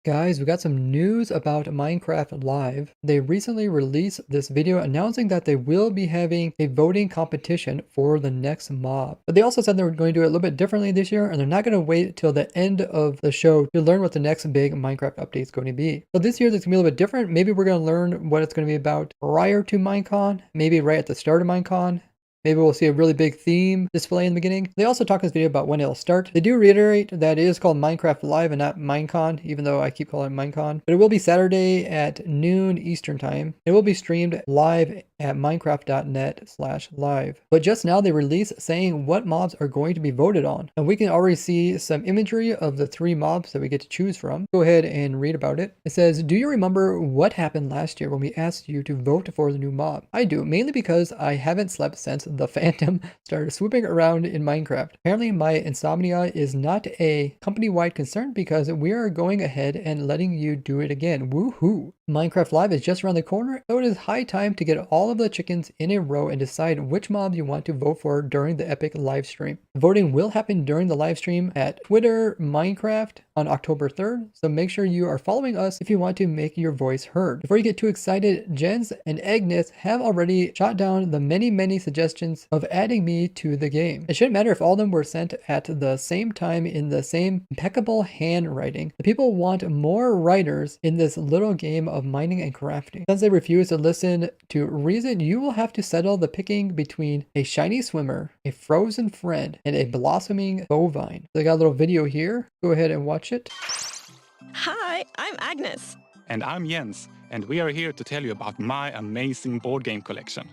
Guys, we got some news about Minecraft Live. They recently released this video announcing that they will be having a voting competition for the next mob. But they also said they were going to do it a little bit differently this year, and they're not going to wait till the end of the show to learn what the next big Minecraft update is going to be. So this year it's going to be a little bit different. Maybe we're going to learn what it's going to be about prior to Minecon, maybe right at the start of Minecon. Maybe we'll see a really big theme display in the beginning. They also talk in this video about when it'll start. They do reiterate that it is called Minecraft Live and not Minecon, even though I keep calling it Minecon. But it will be Saturday at noon Eastern time. It will be streamed live at minecraft.net/live. But just now they released saying what mobs are going to be voted on. And we can already see some imagery of the 3 mobs that we get to choose from. Go ahead and read about it. It says, do you remember what happened last year when we asked you to vote for the new mob? I do, mainly because I haven't slept since the Phantom started swooping around in Minecraft. Apparently my insomnia is not a company-wide concern because we are going ahead and letting you do it again. Woohoo! Minecraft Live is just around the corner, so it is high time to get all of the chickens in a row and decide which mob you want to vote for during the epic live stream. The voting will happen during the live stream at Twitter Minecraft on October 3rd, so make sure you are following us if you want to make your voice heard. Before you get too excited, Jens and Agnes have already shot down the many suggestions of adding me to the game. It shouldn't matter if all of them were sent at the same time in the same impeccable handwriting. The people want more writers in this little game of mining and crafting. Since they refuse to listen to reason, you will have to settle the picking between a shiny swimmer, a frozen friend, and a blossoming bovine. So they got a little video here. Go ahead and watch it. Hi, I'm Agnes. And I'm Jens, and we are here to tell you about my amazing board game collection.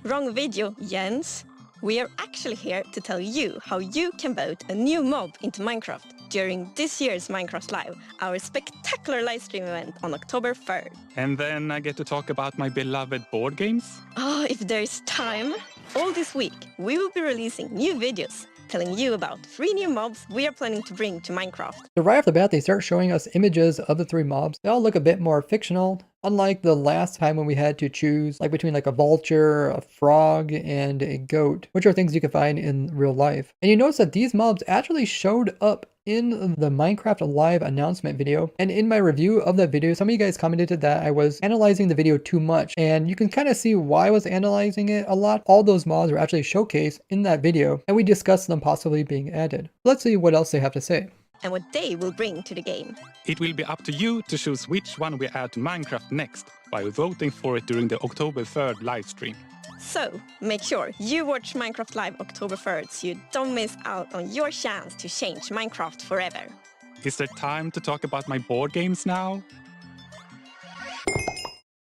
Wrong video, Jens. We are actually here to tell you how you can vote a new mob into Minecraft during this year's Minecraft Live, our spectacular live stream event on October 3rd. And then I get to talk about my beloved board games. Oh, if there's time. All this week, we will be releasing new videos telling you about 3 new mobs we are planning to bring to Minecraft. So right off the bat, they start showing us images of the 3 mobs. They all look a bit more fictional, unlike the last time when we had to choose like between like a vulture, a frog, and a goat, which are things you can find in real life. And you notice that these mobs actually showed up in the Minecraft Live announcement video. And in my review of that video, some of you guys commented that I was analyzing the video too much. And you can kind of see why I was analyzing it a lot. All those mobs were actually showcased in that video, and we discussed them possibly being added. Let's see what else they have to say. And what they will bring to the game. It will be up to you to choose which one we add to Minecraft next by voting for it during the October 3rd live stream. So, make sure you watch Minecraft Live October 3rd so you don't miss out on your chance to change Minecraft forever. Is there time to talk about my board games now?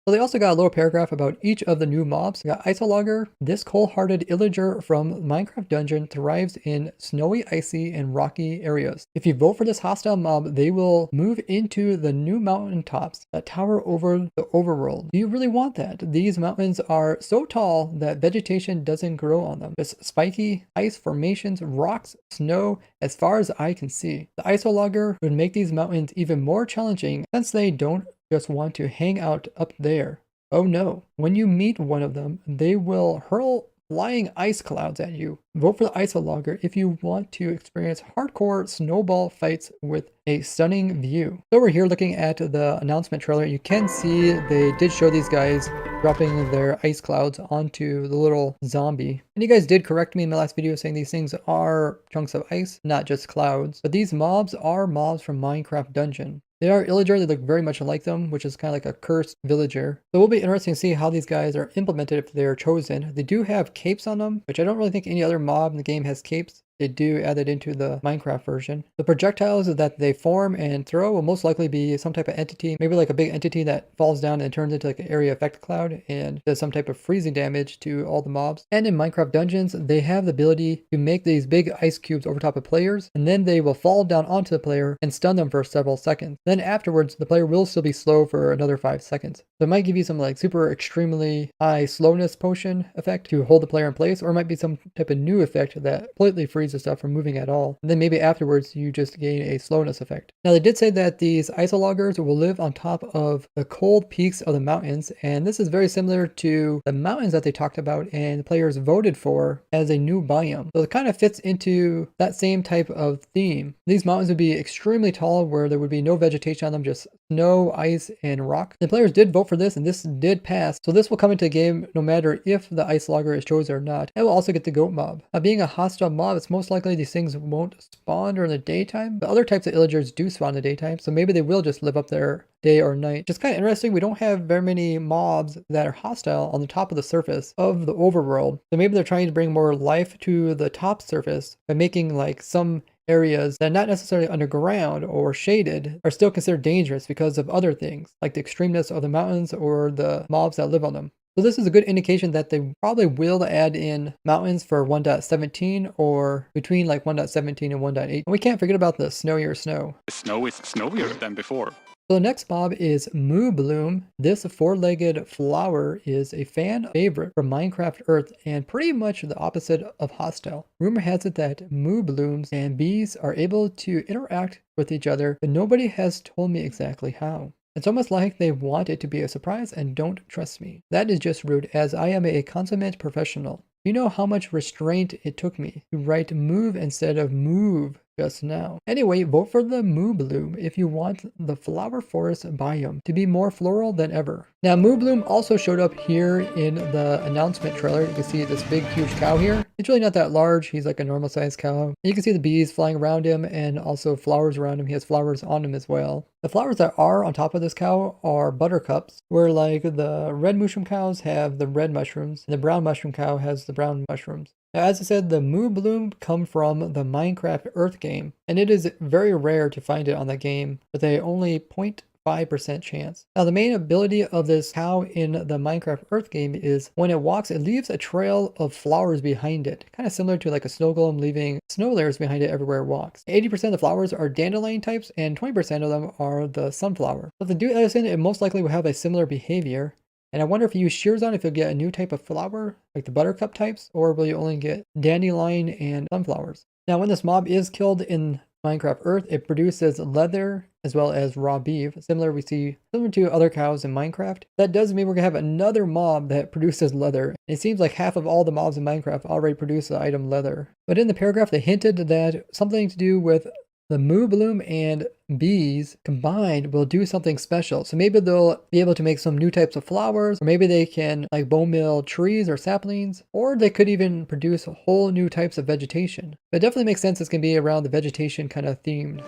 So they also got a little paragraph about each of the new mobs. We got Isologger. This cold-hearted illager from Minecraft Dungeon thrives in snowy, icy, and rocky areas. If you vote for this hostile mob, they will move into the new mountain tops that tower over the overworld. Do you really want that? These mountains are so tall that vegetation doesn't grow on them. Just spiky ice formations, rocks, snow, as far as the eye can see. The Isologger would make these mountains even more challenging since they don't just want to hang out up there. Oh no, when you meet one of them, they will hurl flying ice clouds at you. Vote for the Isologger if you want to experience hardcore snowball fights with a stunning view. So we're here looking at the announcement trailer. You can see they did show these guys dropping their ice clouds onto the little zombie. And you guys did correct me in my last video saying these things are chunks of ice, not just clouds. But these mobs are mobs from Minecraft Dungeon. They are illager, they look very much like them, which is kind of like a cursed villager. So it will be interesting to see how these guys are implemented if they are chosen. They do have capes on them, which I don't really think any other mob in the game has capes. They do add it into the Minecraft version. The projectiles that they form and throw will most likely be some type of entity, maybe like a big entity that falls down and turns into like an area effect cloud and does some type of freezing damage to all the mobs. And in Minecraft Dungeons, they have the ability to make these big ice cubes over top of players, and then they will fall down onto the player and stun them for several seconds. Then afterwards, the player will still be slow for another 5 seconds. So it might give you some like super extremely high slowness potion effect to hold the player in place, or it might be some type of new effect that completely freezes freeze the stuff from moving at all. And then maybe afterwards you just gain a slowness effect. Now they did say that these isologgers will live on top of the cold peaks of the mountains, and this is very similar to the mountains that they talked about and the players voted for as a new biome. So it kind of fits into that same type of theme. These mountains would be extremely tall where there would be no vegetation on them, just snow, ice, and rock. The players did vote for this and this did pass. So this will come into the game no matter if the ice logger is chosen or not. And we'll also get the goat mob. Being a hostile mob, it's most likely these things won't spawn during the daytime, but other types of illagers do spawn in the daytime, so maybe they will just live up there day or night. Just kind of interesting, we don't have very many mobs that are hostile on the top of the surface of the overworld. So maybe they're trying to bring more life to the top surface by making like some areas that are not necessarily underground or shaded are still considered dangerous because of other things, like the extremeness of the mountains or the mobs that live on them. So this is a good indication that they probably will add in mountains for 1.17 or between like 1.17 and 1.8. And we can't forget about the snowier snow. The snow is snowier than before. So the next mob is Moo Bloom. This four-legged flower is a fan favorite from Minecraft Earth and pretty much the opposite of hostile. Rumor has it that Moo Blooms and bees are able to interact with each other, but nobody has told me exactly how. It's almost like they want it to be a surprise and don't trust me. That is just rude, as I am a consummate professional. You know how much restraint it took me to write move instead of move just now. Anyway, vote for the Moo Bloom if you want the flower forest biome to be more floral than ever. Now, Moo Bloom also showed up here in the announcement trailer. You can see this big, huge cow here. He's really not that large. He's like a normal sized cow. You can see the bees flying around him and also flowers around him. He has flowers on him as well. The flowers that are on top of this cow are buttercups, where like the red mushroom cows have the red mushrooms and the brown mushroom cow has the brown mushrooms. Now, as I said, the Moo Bloom come from the Minecraft Earth game, and it is very rare to find it on that game with a only 0.5% chance. Now, the main ability of this cow in the Minecraft Earth game is when it walks, it leaves a trail of flowers behind it, kind of similar to like a snow golem leaving snow layers behind it everywhere it walks. 80% of the flowers are dandelion types, and 20% of them are the sunflower. So if they do Edison, it most likely will have a similar behavior. And I wonder if you use shears on if you'll get a new type of flower, like the buttercup types, or will you only get dandelion and sunflowers? Now, when this mob is killed in Minecraft Earth, it produces leather as well as raw beef, similar to other cows in Minecraft. That does mean we're gonna have another mob that produces leather. It seems like half of all the mobs in Minecraft already produce the item leather. But in the paragraph, they hinted that something to do with the Moo Bloom and bees combined will do something special. So maybe they'll be able to make some new types of flowers, or maybe they can like bone meal trees or saplings, or they could even produce whole new types of vegetation. But it definitely makes sense it's going to be around the vegetation kind of themed.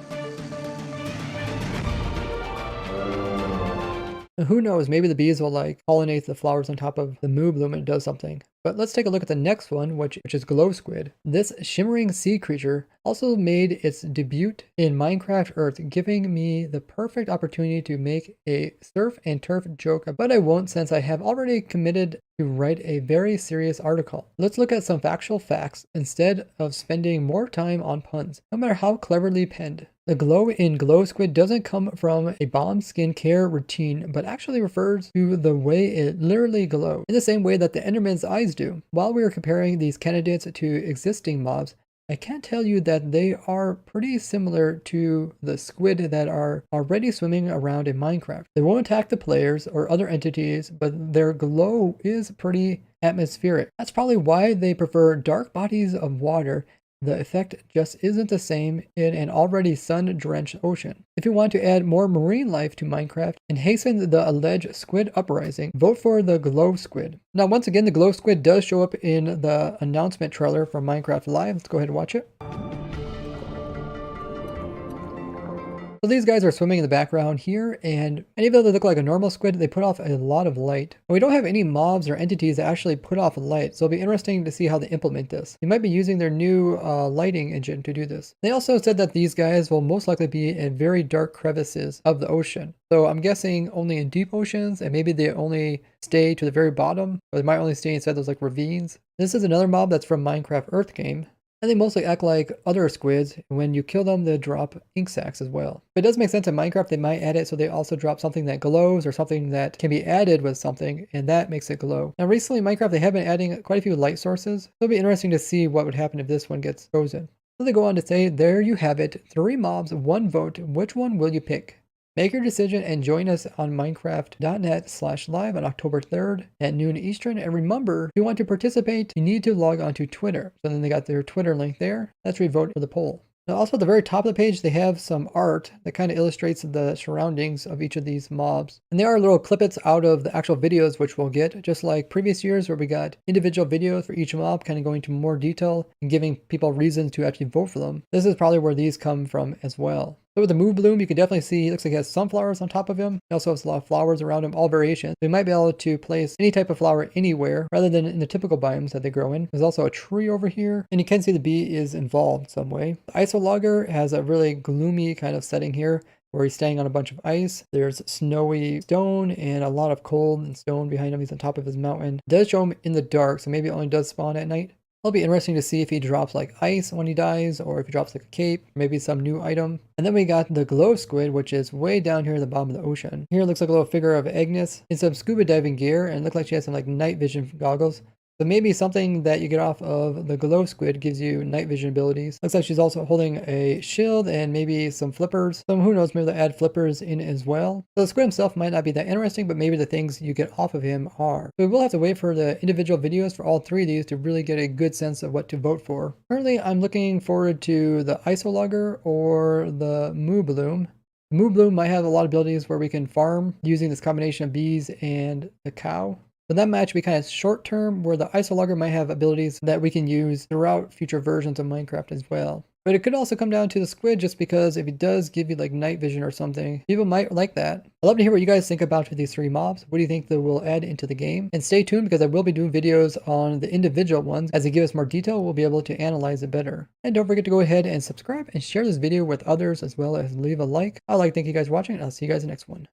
Who knows, maybe the bees will like pollinate the flowers on top of the Moo Bloom and it does something. But let's take a look at the next one, which is Glow Squid. This shimmering sea creature also made its debut in Minecraft Earth, giving me the perfect opportunity to make a surf and turf joke, but I won't since I have already committed to write a very serious article. Let's look at some factual facts instead of spending more time on puns, no matter how cleverly penned. The glow in Glow Squid doesn't come from a bomb skincare routine, but actually refers to the way it literally glows, in the same way that the Enderman's eyes do. While we are comparing these candidates to existing mobs, I can tell you that they are pretty similar to the squid that are already swimming around in Minecraft. They won't attack the players or other entities, but their glow is pretty atmospheric. That's probably why they prefer dark bodies of water. The effect just isn't the same in an already sun-drenched ocean. If you want to add more marine life to Minecraft and hasten the alleged squid uprising, vote for the Glow Squid. Now, once again, the Glow Squid does show up in the announcement trailer for Minecraft Live. Let's go ahead and watch it. So these guys are swimming in the background here, and even though they look like a normal squid, they put off a lot of light. And we don't have any mobs or entities that actually put off light, so it'll be interesting to see how they implement this. They might be using their new lighting engine to do this. They also said that these guys will most likely be in very dark crevices of the ocean. So I'm guessing only in deep oceans, and maybe they only stay to the very bottom, or they might only stay inside those like ravines. This is another mob that's from Minecraft Earth game. And they mostly act like other squids. When you kill them, they drop ink sacs as well. But it does make sense in Minecraft, they might add it so they also drop something that glows or something that can be added with something, and that makes it glow. Now recently in Minecraft, they have been adding quite a few light sources. So it'll be interesting to see what would happen if this one gets frozen. So they go on to say, there you have it, 3 mobs, 1 vote, which one will you pick? Make your decision and join us on Minecraft.net/live on October 3rd at noon Eastern. And remember, if you want to participate, you need to log on to Twitter. So then they got their Twitter link there. That's where you vote for the poll. Now also at the very top of the page, they have some art that kind of illustrates the surroundings of each of these mobs. And there are little clippets out of the actual videos which we'll get, just like previous years where we got individual videos for each mob, kind of going into more detail and giving people reasons to actually vote for them. This is probably where these come from as well. So with the Moo Bloom, you can definitely see he looks like he has sunflowers on top of him. He also has a lot of flowers around him, all variations. So you might be able to place any type of flower anywhere rather than in the typical biomes that they grow in. There's also a tree over here, and you can see the bee is involved some way. The Isologger has a really gloomy kind of setting here where he's standing on a bunch of ice. There's snowy stone and a lot of cold and stone behind him. He's on top of his mountain. It does show him in the dark, so maybe it only does spawn at night. It'll be interesting to see if he drops like ice when he dies, or if he drops like a cape, maybe some new item. And then we got the glow squid, which is way down here at the bottom of the ocean. Here it looks like a little figure of Agnes in some scuba diving gear, and it looks like she has some like night vision goggles. So maybe something that you get off of the glow squid gives you night vision abilities. Looks like she's also holding a shield and maybe some flippers. So who knows, maybe they'll add flippers in as well. So the squid himself might not be that interesting, but maybe the things you get off of him are. So we will have to wait for the individual videos for all 3 of these to really get a good sense of what to vote for. Currently, I'm looking forward to the Isologger or the Moo Bloom. The Moo Bloom might have a lot of abilities where we can farm using this combination of bees and the cow. But that match will be kind of short term, where the Isologger might have abilities that we can use throughout future versions of Minecraft as well. But it could also come down to the squid, just because if he does give you like night vision or something, people might like that. I'd love to hear what you guys think about these 3 mobs. What do you think they will add into the game? And stay tuned, because I will be doing videos on the individual ones. As they give us more detail, we'll be able to analyze it better. And don't forget to go ahead and subscribe and share this video with others, as well as leave a like. I'd like to thank you guys for watching, and I'll see you guys in the next one.